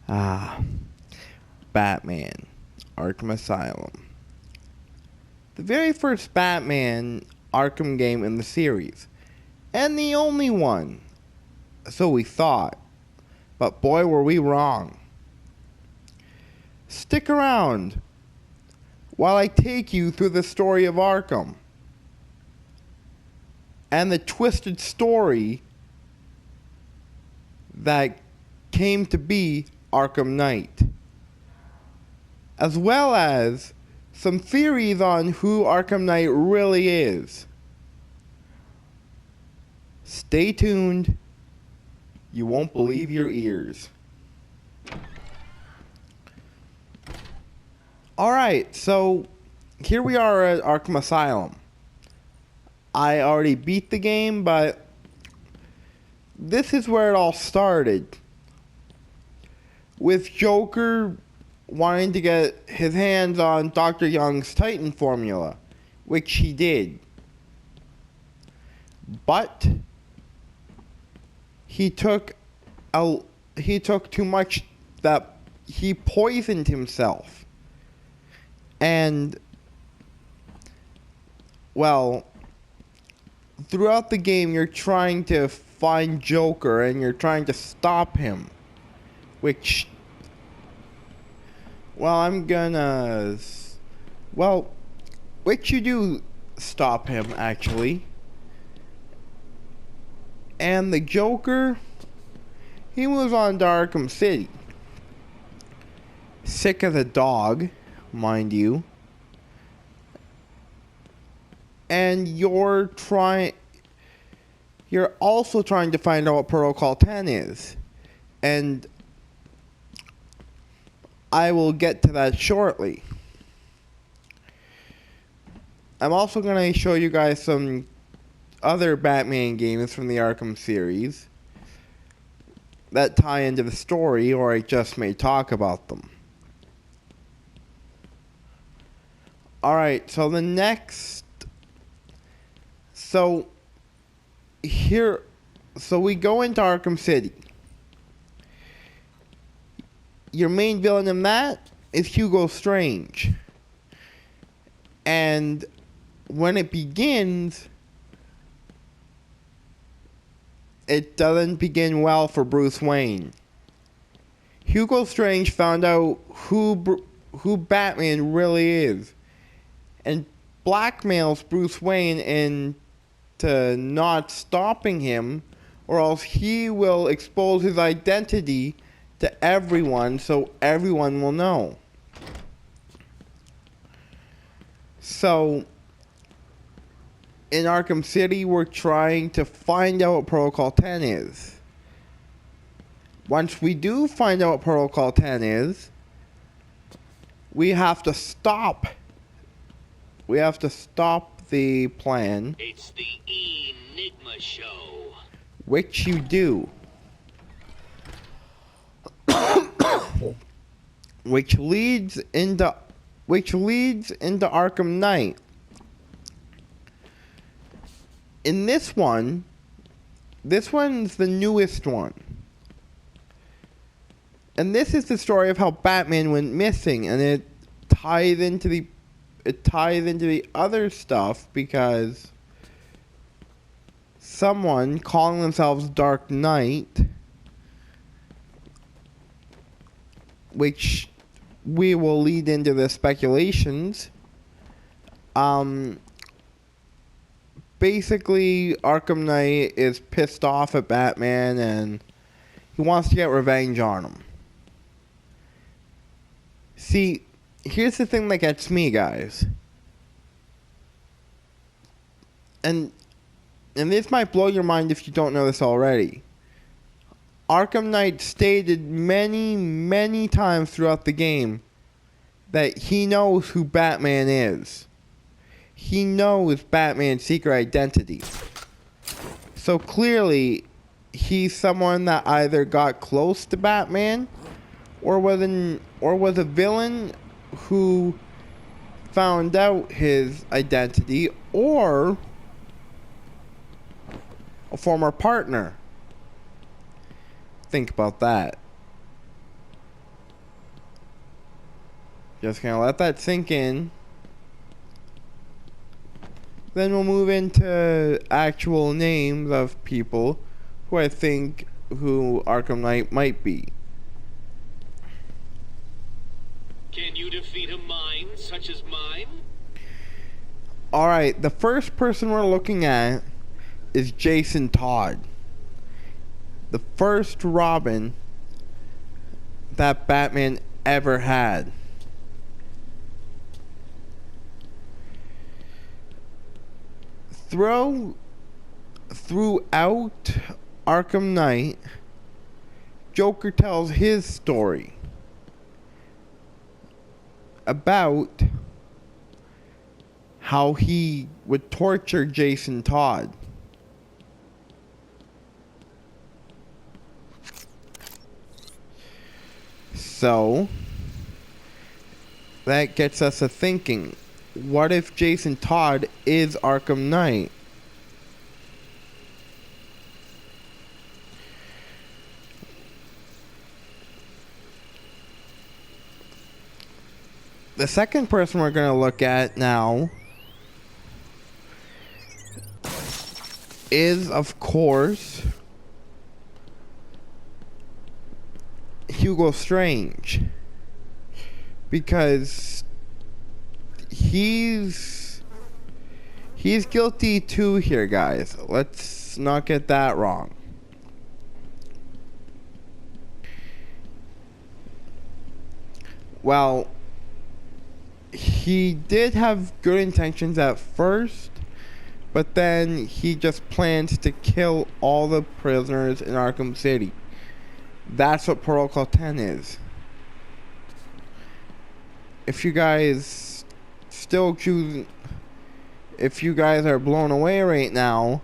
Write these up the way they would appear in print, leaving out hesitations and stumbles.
Ah, Batman, Arkham Asylum. The very first Batman Arkham game in the series. And the only one. So we thought. But boy, were we wrong. Stick around while I take you through the story of Arkham. And the twisted story that came to be Arkham Knight. As well as some theories on who Arkham Knight really is. Stay tuned. You won't believe your ears. Alright, so here we are at Arkham Asylum. I already beat the game, but this is where it all started. With Joker wanting to get his hands on Dr. Young's Titan formula, which he did. But he took too much that he poisoned himself. And well, throughout the game you're trying to find Joker and you're trying to stop him. Which, well, which you do stop him, actually. And the Joker, he moves on to Arkham City. Sick as a dog, mind you. And you're also trying to find out what Protocol 10 is. And I will get to that shortly. I'm also going to show you guys some other Batman games from the Arkham series that tie into the story, or I just may talk about them. Alright, so we go into Arkham City. Your main villain in that is Hugo Strange. And when it begins, it doesn't begin well for Bruce Wayne. Hugo Strange found out who Batman really is and blackmails Bruce Wayne into not stopping him, or else he will expose his identity to everyone so everyone will know. So in Arkham City, we're trying to find out what Protocol 10 is. Once we do find out what Protocol 10 is, we have to stop the plan. It's the Enigma Show. Which you do. which leads into Arkham Knight. In this one's the newest one. And this is the story of how Batman went missing, and it ties into the other stuff because someone calling themselves Dark Knight, which we will lead into the speculations. Basically, Arkham Knight is pissed off at Batman and he wants to get revenge on him. See, here's the thing that gets me, guys. And this might blow your mind if you don't know this already. Arkham Knight stated many, many times throughout the game that he knows who Batman is. He knows Batman's secret identity. So clearly, he's someone that either got close to Batman or was a villain who found out his identity, or a former partner. Think about that. Just gonna let that sink in. Then we'll move into actual names of people who I think who Arkham Knight might be. Can you defeat a mind such as mine? Alright, the first person we're looking at is Jason Todd. The first Robin that Batman ever had. Throughout Arkham Knight, Joker tells his story about how he would torture Jason Todd. So, that gets us to thinking, what if Jason Todd is Arkham Knight? The second person we're going to look at now is, of course, Hugo Strange. Because he's guilty too here, guys. Let's not get that wrong. Well, he did have good intentions at first, but then he just plans to kill all the prisoners in Arkham City. That's what Protocol 10 is. If you guys still choose, if you guys are blown away right now,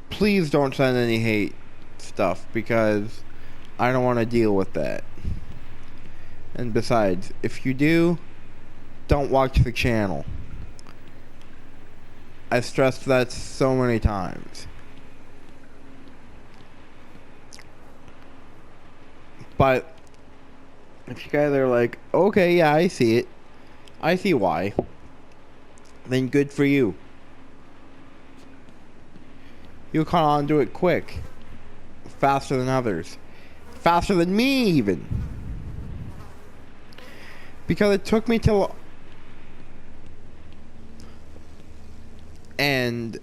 please don't send any hate stuff, because I don't want to deal with that. And besides, if you do, don't watch the channel. I've stressed that so many times. But if you guys are like, okay, yeah, I see it, I see why, then good for you. You'll caught on to it quick. Faster than others. Faster than me, even. Because it took me till... And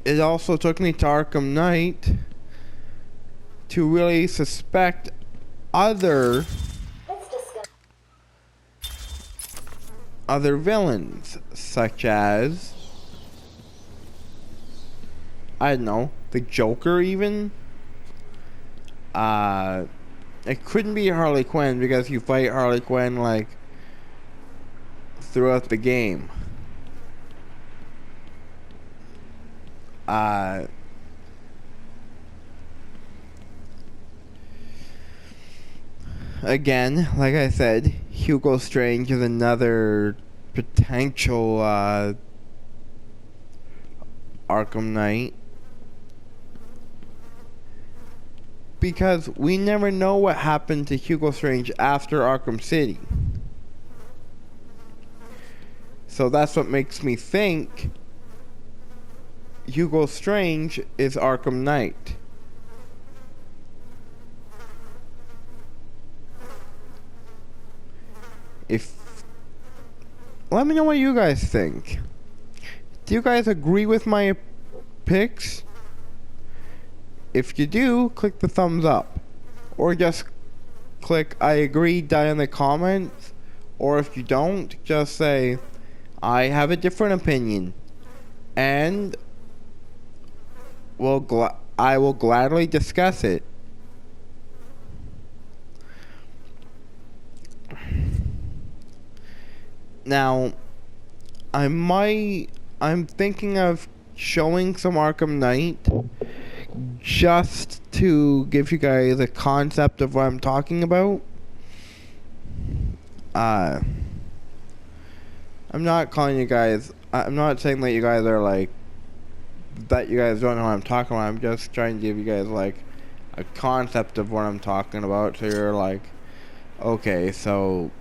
it also took me to Arkham Knight to really suspect other villains, such as, I don't know, the Joker even. It couldn't be Harley Quinn, because you fight Harley Quinn like throughout the game. Again, like I said, Hugo Strange is another potential Arkham Knight. Because we never know what happened to Hugo Strange after Arkham City. So that's what makes me think Hugo Strange is Arkham Knight. Let me know what you guys think. Do you guys agree with my picks? If you do, click the thumbs up. Or just click I agree down in the comments. Or if you don't, just say I have a different opinion. And I will gladly discuss it. Now, I'm thinking of showing some Arkham Knight just to give you guys a concept of what I'm talking about. I'm not calling you guys, I'm not saying that you guys are like, that you guys don't know what I'm talking about. I'm just trying to give you guys like a concept of what I'm talking about, so you're like, okay, so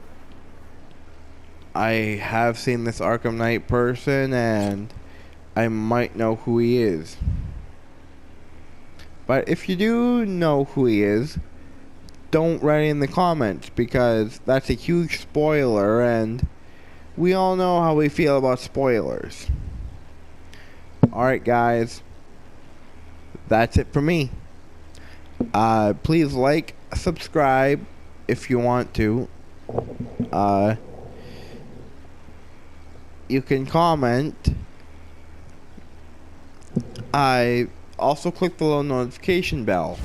I have seen this Arkham Knight person, and I might know who he is. But if you do know who he is, don't write in the comments, because that's a huge spoiler, and we all know how we feel about spoilers. Alright guys, that's it for me. Please like, subscribe if you want to. You can comment. I also click the little notification bell.